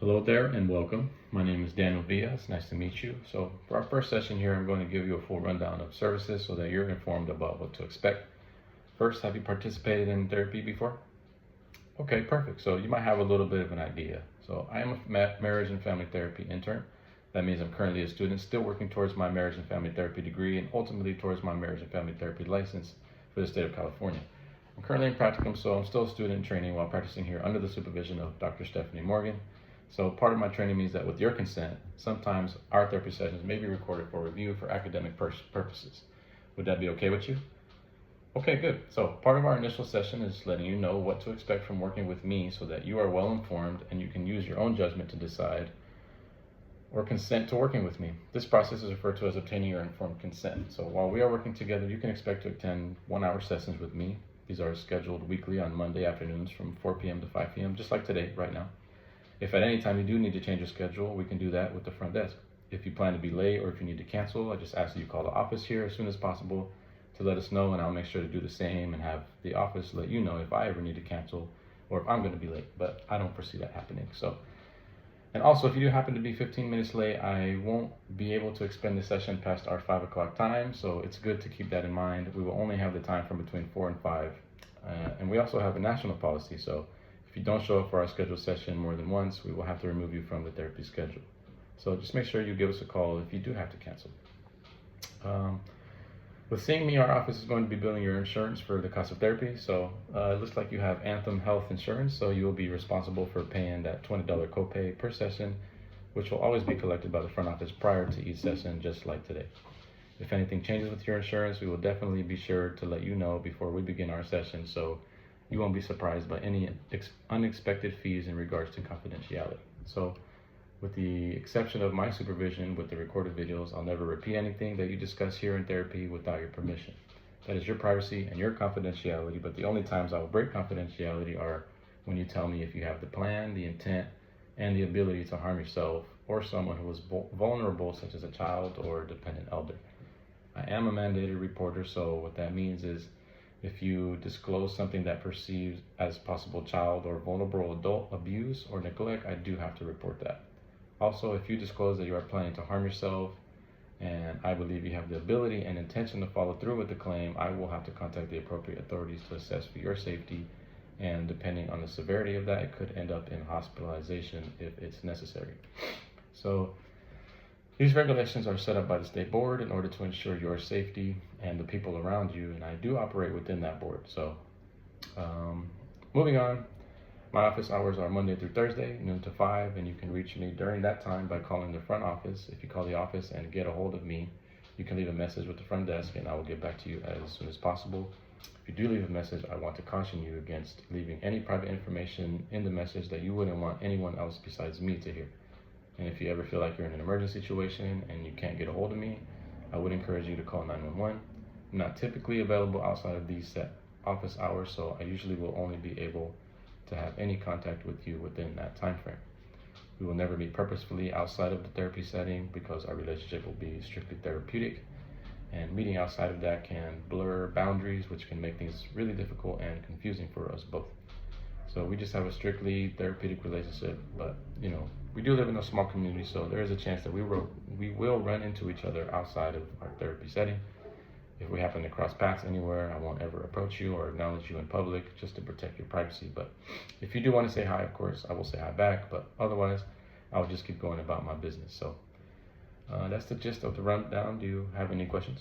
Hello there and welcome. My name is Daniel Villas. Nice to meet you. So for our first session here, I'm going to give you a full rundown of services so that you're informed about what to expect. First, have you participated in therapy before? Okay, perfect. So you might have a little bit of an idea. So I am a marriage and family therapy intern. That means I'm currently a student still working towards my marriage and family therapy degree and ultimately towards my marriage and family therapy license for the state of California. I'm currently in practicum, so I'm still a student in training while practicing here under the supervision of Dr. Stephanie Morgan. So part of my training means that with your consent, sometimes our therapy sessions may be recorded for review for academic purposes. Would that be okay with you? Okay, good. So part of our initial session is letting you know what to expect from working with me so that you are well informed and you can use your own judgment to decide or consent to working with me. This process is referred to as obtaining your informed consent. So while we are working together, you can expect to attend 1-hour sessions with me. These are scheduled weekly on Monday afternoons from 4 p.m. to 5 p.m., just like today, right now. If at any time you do need to change your schedule, we can do that with the front desk. If you plan to be late or if you need to cancel, I just ask that you call the office here as soon as possible to let us know, and I'll make sure to do the same and have the office let you know if I ever need to cancel or if I'm going to be late, but I don't foresee that happening. And also, if you do happen to be 15 minutes late, I won't be able to extend the session past our 5 o'clock time, so it's good to keep that in mind. We will only have the time from between 4 and 5, and we also have a national policy, so if you don't show up for our scheduled session more than once, we will have to remove you from the therapy schedule. So just make sure you give us a call if you do have to cancel. With seeing me, our office is going to be billing your insurance for the cost of therapy. So it looks like you have Anthem Health Insurance, so you will be responsible for paying that $20 copay per session, which will always be collected by the front office prior to each session, just like today. If anything changes with your insurance, we will definitely be sure to let you know before we begin our session, so you won't be surprised by any unexpected fees in regards to confidentiality. So with the exception of my supervision with the recorded videos, I'll never repeat anything that you discuss here in therapy without your permission. That is your privacy and your confidentiality, but the only times I will break confidentiality are when you tell me if you have the plan, the intent, and the ability to harm yourself or someone who is vulnerable, such as a child or a dependent elder. I am a mandated reporter, so what that means is if you disclose something that perceives as possible child or vulnerable adult abuse or neglect, I do have to report that. Also, if you disclose that you are planning to harm yourself and I believe you have the ability and intention to follow through with the claim, I will have to contact the appropriate authorities to assess for your safety, and depending on the severity of that, it could end up in hospitalization if it's necessary. So these regulations are set up by the state board in order to ensure your safety and the people around you, and I do operate within that board. So moving on, my office hours are Monday through Thursday, noon to 5, and you can reach me during that time by calling the front office. If you call the office and get a hold of me, you can leave a message with the front desk and I will get back to you as soon as possible. If you do leave a message, I want to caution you against leaving any private information in the message that you wouldn't want anyone else besides me to hear. And if you ever feel like you're in an emergency situation and you can't get a hold of me, I would encourage you to call 911. I'm not typically available outside of these set office hours, so I usually will only be able to have any contact with you within that time frame. We will never meet purposefully outside of the therapy setting because our relationship will be strictly therapeutic, and meeting outside of that can blur boundaries, which can make things really difficult and confusing for us both. So we just have a strictly therapeutic relationship, but we do live in a small community, so there is a chance that we will run into each other outside of our therapy setting. If we happen to cross paths anywhere, I won't ever approach you or acknowledge you in public just to protect your privacy. But if you do want to say hi, of course, I will say hi back, but otherwise, I will just keep going about my business. So that's the gist of the rundown. Do you have any questions?